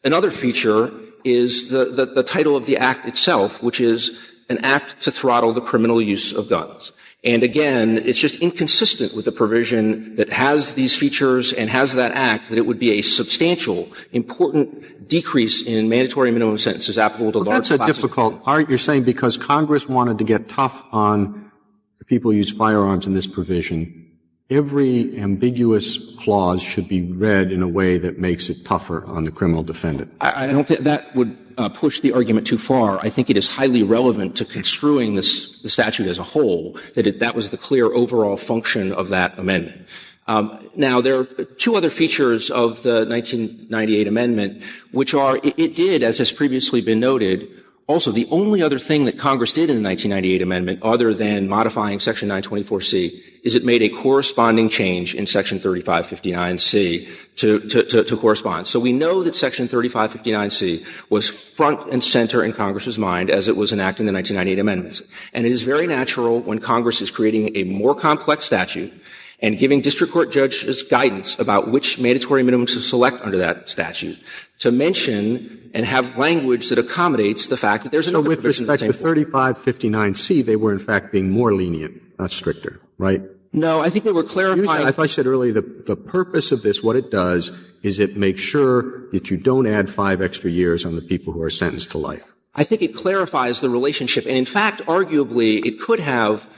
I: another feature is the title of the act itself, which is an act to throttle the criminal use of guns. And again, it's just inconsistent with the provision that has these features and has that act that it would be a substantial, important decrease in mandatory minimum sentences applicable to large classes.
A: That's a difficult part. You're saying because Congress wanted to get tough on people who use firearms in this provision, every ambiguous clause should be read in a way that makes it tougher on the criminal defendant?
I: I don't think that would push the argument too far. I think it is highly relevant to construing the statute as a whole, that was the clear overall function of that amendment. Now, there are two other features of the 1998 amendment, which are, it did, as has previously been noted, also the only other thing that Congress did in the 1998 amendment, other than modifying Section 924C, is it made a corresponding change in Section 3559C to correspond. So we know that Section 3559C was front and center in Congress's mind as it was enacting the 1998 amendments. And it is very natural when Congress is creating a more complex statute and giving district court judges guidance about which mandatory minimums to select under that statute, to mention and have language that accommodates the fact that there's another provision.
A: So with respect to 3559C, they were in fact being more lenient, not stricter, right?
I: No, I think they were clarifying.
A: I thought you said earlier the purpose of this, what it does, is it makes sure that you don't add 5 extra years on the people who are sentenced to life.
I: I think it clarifies the relationship. And in fact, arguably, it could have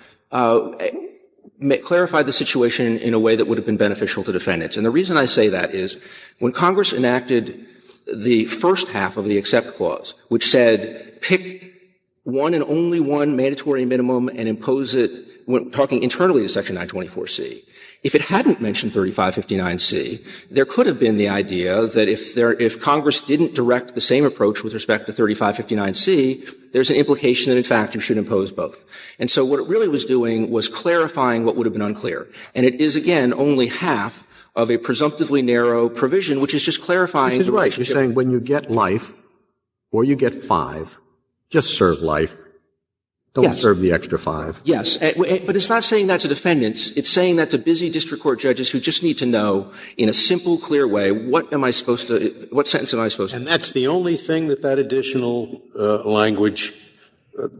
I: clarified the situation in a way that would have been beneficial to defendants. And the reason I say that is when Congress enacted the first half of the accept clause, which said pick one and only one mandatory minimum and impose it when talking internally to Section 924C, if it hadn't mentioned 3559C, there could have been the idea that if Congress didn't direct the same approach with respect to 3559C, there's an implication that, in fact, you should impose both. And so what it really was doing was clarifying what would have been unclear. And it is, again, only half of a presumptively narrow provision, which is just clarifying.
A: Which is right. You're saying when you get life or you get 5, just serve life. Don't serve the extra 5.
I: Yes. But it's not saying that to defendants. It's saying that to busy district court judges who just need to know in a simple, clear way, what sentence am I supposed to?
F: And that's the only thing that additional language,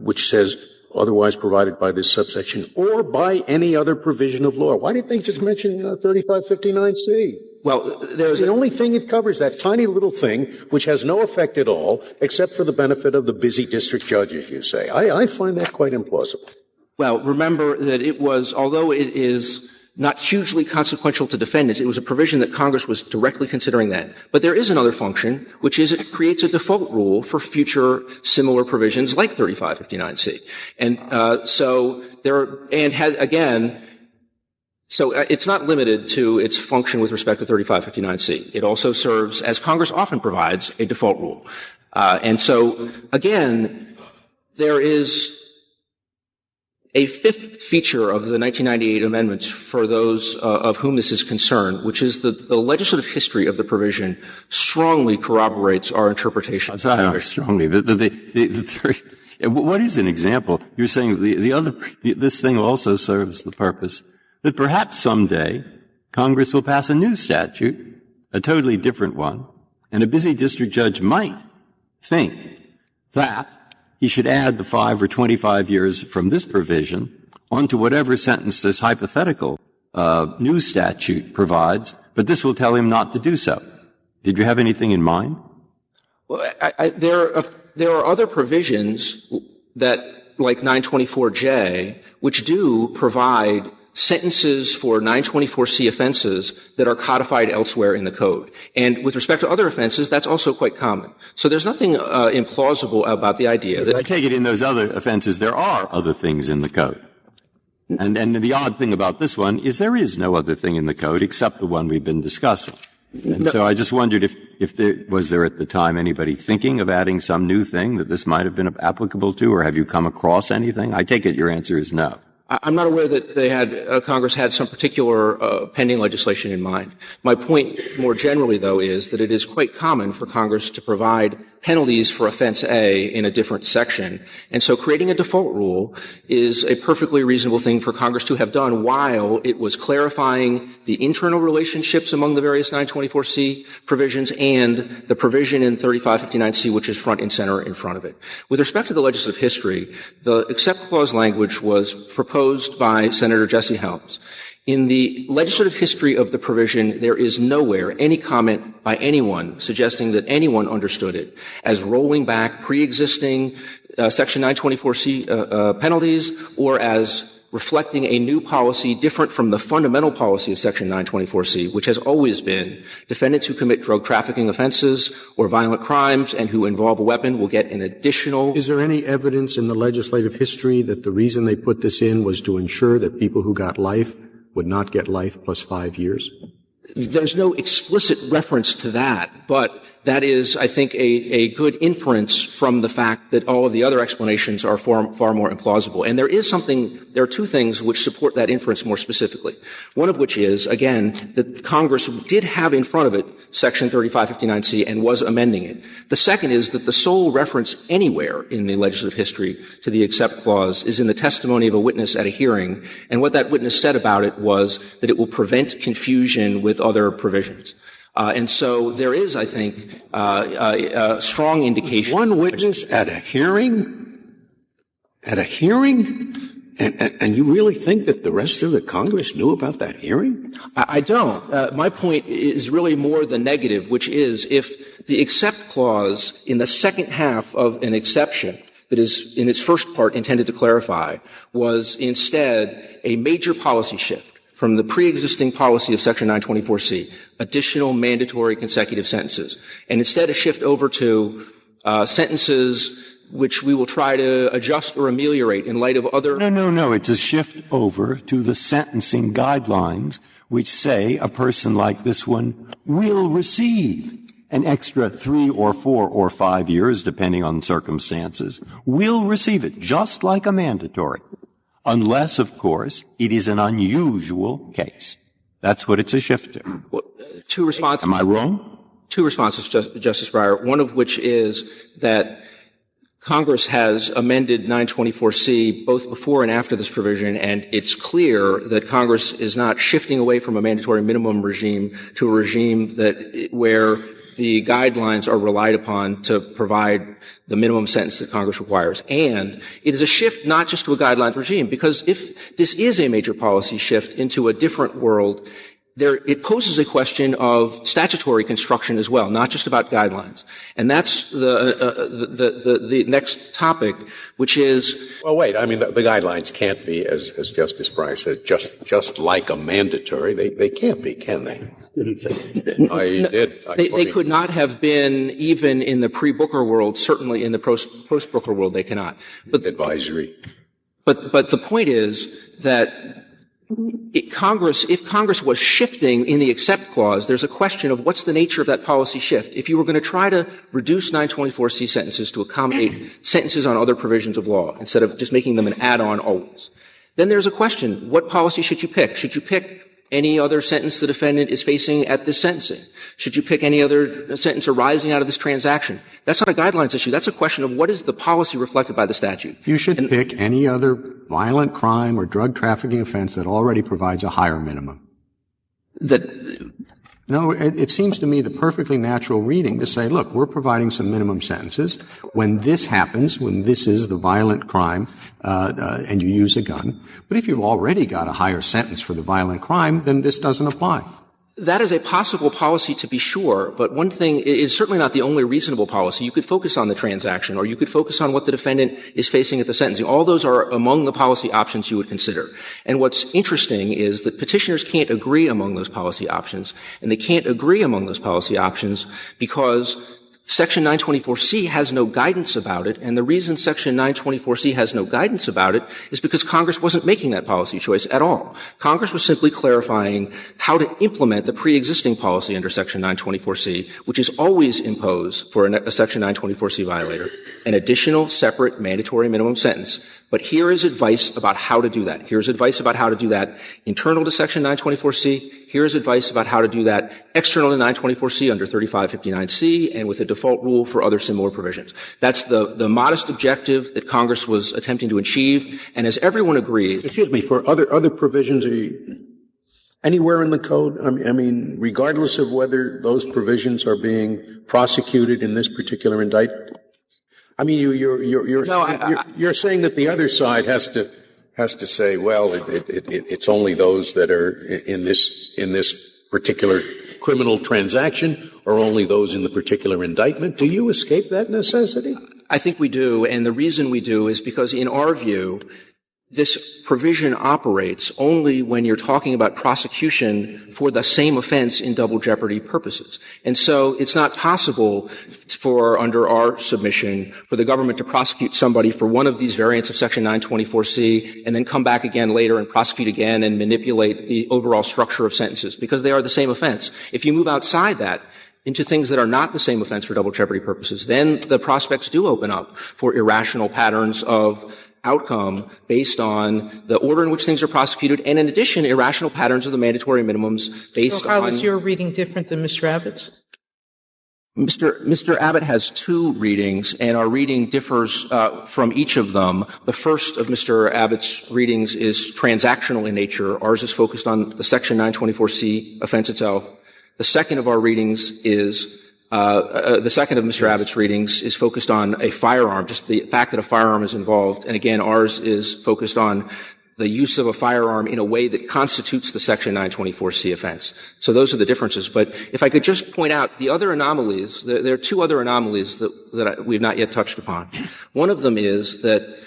F: which says otherwise provided by this subsection or by any other provision of law. Why didn't they just mention 3559C?
I: Well,
F: there's the only thing it covers, that tiny little thing, which has no effect at all, except for the benefit of the busy district judges, you say. I find that quite implausible.
I: Well, remember that it was, although it is not hugely consequential to defendants, it was a provision that Congress was directly considering then. But there is another function, which is it creates a default rule for future similar provisions like 3559C. And so it's not limited to its function with respect to 3559C. It also serves, as Congress often provides, a default rule. And so, again, there is a fifth feature of the 1998 amendments for those of whom this is concerned, which is the legislative history of the provision strongly corroborates our interpretation.
G: Strongly. What is an example? You're saying this thing also serves the purpose that perhaps someday Congress will pass a new statute, a totally different one, and a busy district judge might think that he should add the 5 or 25 years from this provision onto whatever sentence this hypothetical new statute provides, but this will tell him not to do so. Did you have anything in mind?
I: Well, there are other provisions that, like 924J, which do provide sentences for 924C offenses that are codified elsewhere in the code. And with respect to other offenses, that's also quite common. So there's nothing implausible about the idea that —
G: I take it in those other offenses there are other things in the code. And the odd thing about this one is there is no other thing in the code except the one we've been discussing. And so I just wondered if was there at the time anybody thinking of adding some new thing that this might have been applicable to, or have you come across anything? I take it your answer is no.
I: I'm not aware that Congress had some particular pending legislation in mind. My point more generally, though, is that it is quite common for Congress to provide penalties for offense A in a different section. And so creating a default rule is a perfectly reasonable thing for Congress to have done while it was clarifying the internal relationships among the various 924C provisions and the provision in 3559C, which is front and center in front of it. With respect to the legislative history, the accept clause language was proposed by Senator Jesse Helms. In the legislative history of the provision, there is nowhere any comment by anyone suggesting that anyone understood it as rolling back pre-existing Section 924C penalties or as reflecting a new policy different from the fundamental policy of Section 924C, which has always been defendants who commit drug trafficking offenses or violent crimes and who involve a weapon will get an additional.
A: Is there any evidence in the legislative history that the reason they put this in was to ensure that people who got life would not get life plus 5 years?
I: There's no explicit reference to that, but that is, I think, a good inference from the fact that all of the other explanations are far more implausible. And there are two things which support that inference more specifically. One of which is, again, that Congress did have in front of it Section 3559C and was amending it. The second is that the sole reference anywhere in the legislative history to the except clause is in the testimony of a witness at a hearing, and what that witness said about it was that it will prevent confusion with other provisions. And so there is, I think, a strong indication.
F: One witness at a hearing? At a hearing? And you really think that the rest of the Congress knew about that hearing?
I: I don't. My point is really more the negative, which is if the except clause in the second half of an exception that is in its first part intended to clarify was instead a major policy shift from the pre-existing policy of Section 924C, additional mandatory consecutive sentences, and instead a shift over to sentences which we will try to adjust or ameliorate in light of other.
G: No. It's a shift over to the sentencing guidelines, which say a person like this one will receive an extra 3 or 4 or 5 years, depending on circumstances, will receive it, just like a mandatory. Unless, of course, it is an unusual case. That's what it's a shift to.
I: Well, two responses.
G: Am I wrong?
I: Two responses, Justice Breyer. One of which is that Congress has amended 924C both before and after this provision, and it's clear that Congress is not shifting away from a mandatory minimum regime to a regime where the guidelines are relied upon to provide the minimum sentence that Congress requires. And it is a shift not just to a guidelines regime, because if this is a major policy shift into a different world, it poses a question of statutory construction as well, not just about guidelines. And that's the next topic, which is.
F: Well, wait. I mean, the guidelines can't be, as Justice Breyer said, just like a mandatory. They can't be, can they? Didn't say
I: they could not have been even in the pre-Booker world. Certainly in the post-Booker world, they cannot. But
F: advisory.
I: But the point is that. If Congress was shifting in the except clause, there's a question of what's the nature of that policy shift. If you were going to try to reduce 924C sentences to accommodate sentences on other provisions of law instead of just making them an add-on always, then there's a question, what policy should you pick? Should you pick any other sentence the defendant is facing at this sentencing? Should you pick any other sentence arising out of this transaction? That's not a guidelines issue. That's a question of what is the policy reflected by the statute.
A: You should pick any other violent crime or drug trafficking offense that already provides a higher minimum. No, it seems to me the perfectly natural reading to say, look, we're providing some minimum sentences. When this happens, when this is the violent crime, and you use a gun, but if you've already got a higher sentence for the violent crime, then this doesn't apply.
I: That is a possible policy to be sure, but one thing is certainly not the only reasonable policy. You could focus on the transaction, or you could focus on what the defendant is facing at the sentencing. All those are among the policy options you would consider. And what's interesting is that petitioners can't agree among those policy options, and they can't agree among those policy options because Section 924C has no guidance about it, and the reason Section 924C has no guidance about it is because Congress wasn't making that policy choice at all. Congress was simply clarifying how to implement the pre-existing policy under Section 924C, which is always impose for a Section 924C violator an additional separate mandatory minimum sentence. But here is advice about how to do that. Here's advice about how to do that internal to Section 924C. Here's advice about how to do that external to 924C under 3559C and with a default rule for other similar provisions. That's the modest objective that Congress was attempting to achieve. And as everyone agrees.
F: Excuse me, for other provisions, are you anywhere in the code? I mean, regardless of whether those provisions are being prosecuted in this particular indictment? I mean, you're saying that the other side has to say, well, it's only those that are in this particular criminal transaction or only those in the particular indictment. Do you escape that necessity?
I: I think we do, and the reason we do is because in our view, this provision operates only when you're talking about prosecution for the same offense in double jeopardy purposes. And so it's not possible for, under our submission, for the government to prosecute somebody for one of these variants of Section 924C and then come back again later and prosecute again and manipulate the overall structure of sentences, because they are the same offense. If you move outside that into things that are not the same offense for double jeopardy purposes, then the prospects do open up for irrational patterns of outcome based on the order in which things are prosecuted, and in addition, irrational patterns of the mandatory minimums based
E: So how
I: on—
E: is your reading different than Mr. Abbott's?
I: Mr. Abbott has two readings, and our reading differs from each of them. The first of Mr. Abbott's readings is transactional in nature. Ours is focused on the Section 924C offense itself. The second of our readings is the second of Mr. Abbott's readings is focused on a firearm, just the fact that a firearm is involved. And again, ours is focused on the use of a firearm in a way that constitutes the Section 924C offense. So those are the differences. But if I could just point out the other anomalies, there are two other anomalies that we've not yet touched upon. One of them is that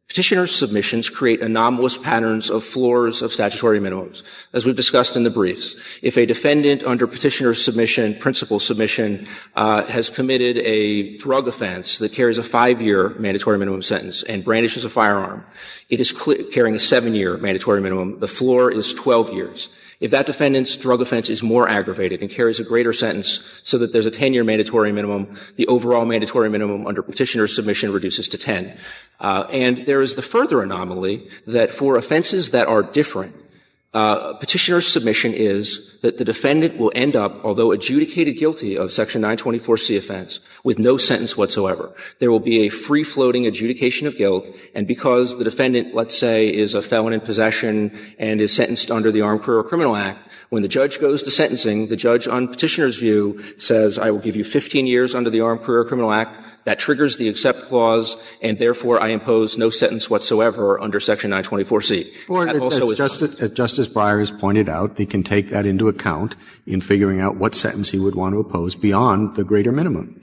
I: petitioners' submissions create anomalous patterns of floors of statutory minimums, as we've discussed in the briefs. If a defendant under petitioner's submission, principal submission, has committed a drug offense that carries a 5-year mandatory minimum sentence and brandishes a firearm, it is carrying a 7-year mandatory minimum. The floor is 12 years. If that defendant's drug offense is more aggravated and carries a greater sentence so that there's a 10-year mandatory minimum, the overall mandatory minimum under petitioner's submission reduces to 10. And there is the further anomaly that for offenses that are different, petitioner's submission is that the defendant will end up, although adjudicated guilty of Section 924C offense, with no sentence whatsoever. There will be a free-floating adjudication of guilt, and because the defendant, let's say, is a felon in possession and is sentenced under the Armed Career Criminal Act, when the judge goes to sentencing, the judge on petitioner's view says, I will give you 15 years under the Armed Career Criminal Act. That triggers the accept clause, and therefore I impose no sentence whatsoever under Section 924C.
A: Or, as Justice Breyer has pointed out, they can take that into account in figuring out what sentence he would want to oppose beyond the greater minimum.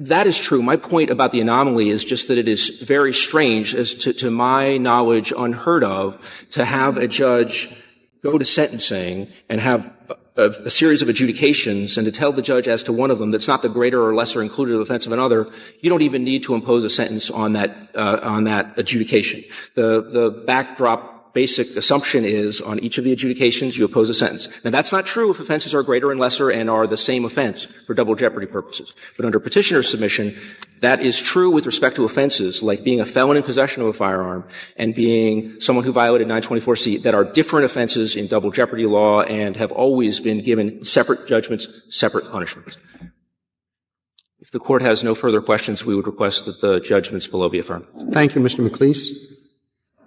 I: That is true. My point about the anomaly is just that it is very strange, as to my knowledge unheard of, to have a judge go to sentencing and have a series of adjudications and to tell the judge as to one of them that's not the greater or lesser included offense of another, you don't even need to impose a sentence on that adjudication. The backdrop basic assumption is on each of the adjudications you oppose a sentence. Now that's not true if offenses are greater and lesser and are the same offense for double jeopardy purposes. But under petitioner's submission, that is true with respect to offenses like being a felon in possession of a firearm and being someone who violated 924C that are different offenses in double jeopardy law and have always been given separate judgments, separate punishments. If the Court has no further questions, we would request that the judgments below be affirmed.
A: Thank you, Mr. McLeese.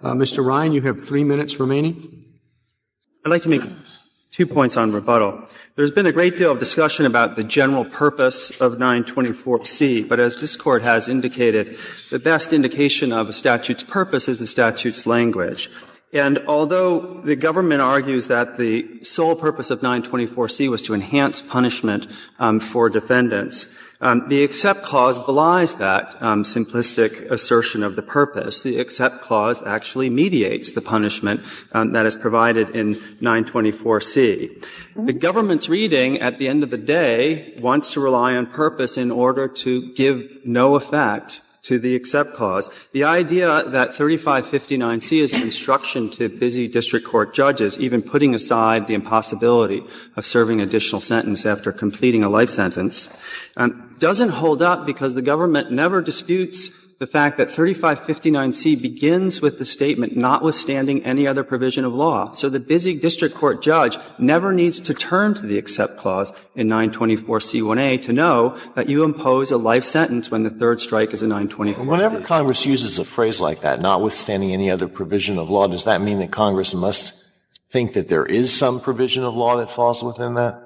A: Mr. Ryan, you have 3 minutes remaining.
H: I'd like to make 2 points on rebuttal. There's been a great deal of discussion about the general purpose of 924C, but as this Court has indicated, the best indication of a statute's purpose is the statute's language. And although the government argues that the sole purpose of 924C was to enhance punishment for defendants, the accept clause belies that simplistic assertion of the purpose. The accept clause actually mediates the punishment that is provided in 924C. The government's reading, at the end of the day, wants to rely on purpose in order to give no effect to the accept clause. The idea that 3559C is an instruction to busy district court judges, even putting aside the impossibility of serving additional sentence after completing a life sentence, doesn't hold up because the government never disputes the fact that 3559C begins with the statement notwithstanding any other provision of law. So the busy district court judge never needs to turn to the accept clause in 924C1A to know that you impose a life sentence when the third strike is a 924C.
C: Whenever Congress uses a phrase like that, notwithstanding any other provision of law, does that mean that Congress must think that there is some provision of law that falls within that?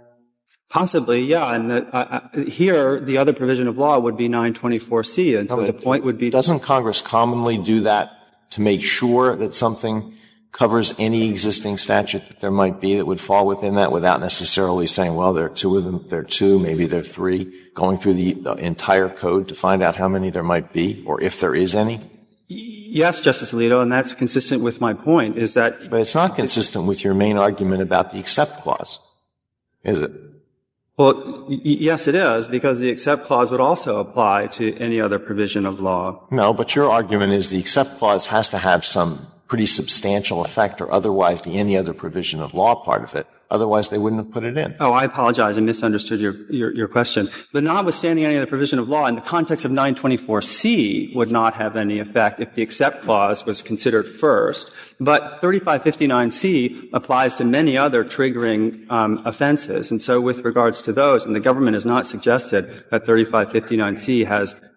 H: Possibly, yeah. And here, the other provision of law would be 924C. And so the point would be—
C: Doesn't Congress commonly do that to make sure that something covers any existing statute that there might be that would fall within that without necessarily saying, well, there are 2 of them, there are 2, maybe there are 3, going through the entire code to find out how many there might be or if there is any?
H: Yes, Justice Alito, and that's consistent with my point, is that.
C: But it's not consistent with your main argument about the except clause, is it?
H: Well, yes, it is, because the except clause would also apply to any other provision of law.
C: No, but your argument is the except clause has to have some pretty substantial effect, or otherwise the any other provision of law part of it. Otherwise, they wouldn't have put it in.
H: Oh, I apologize. I misunderstood your question. But notwithstanding any other provision of law, in the context of 924C would not have any effect if the except clause was considered first. But 3559C applies to many other triggering offenses. And so with regards to those, and the government has not suggested that 3559C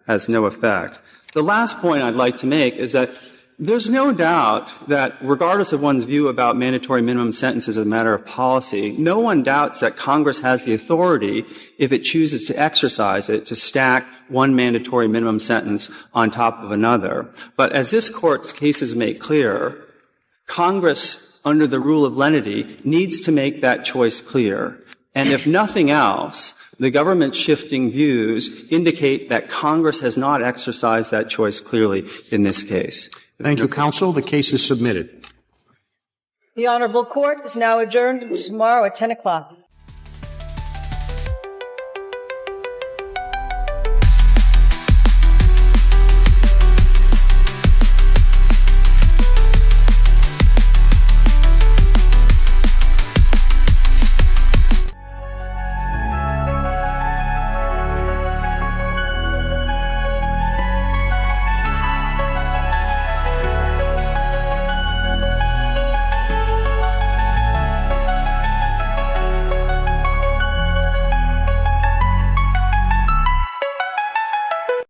H: has no effect. The last point I'd like to make is that there's no doubt that regardless of one's view about mandatory minimum sentences as a matter of policy, no one doubts that Congress has the authority, if it chooses to exercise it, to stack one mandatory minimum sentence on top of another. But as this Court's cases make clear, Congress, under the rule of lenity, needs to make that choice clear. And if nothing else, the government's shifting views indicate that Congress has not exercised that choice clearly in this case.
A: Thank you, counsel. The case is submitted.
J: The Honorable Court is now adjourned until tomorrow at 10 o'clock.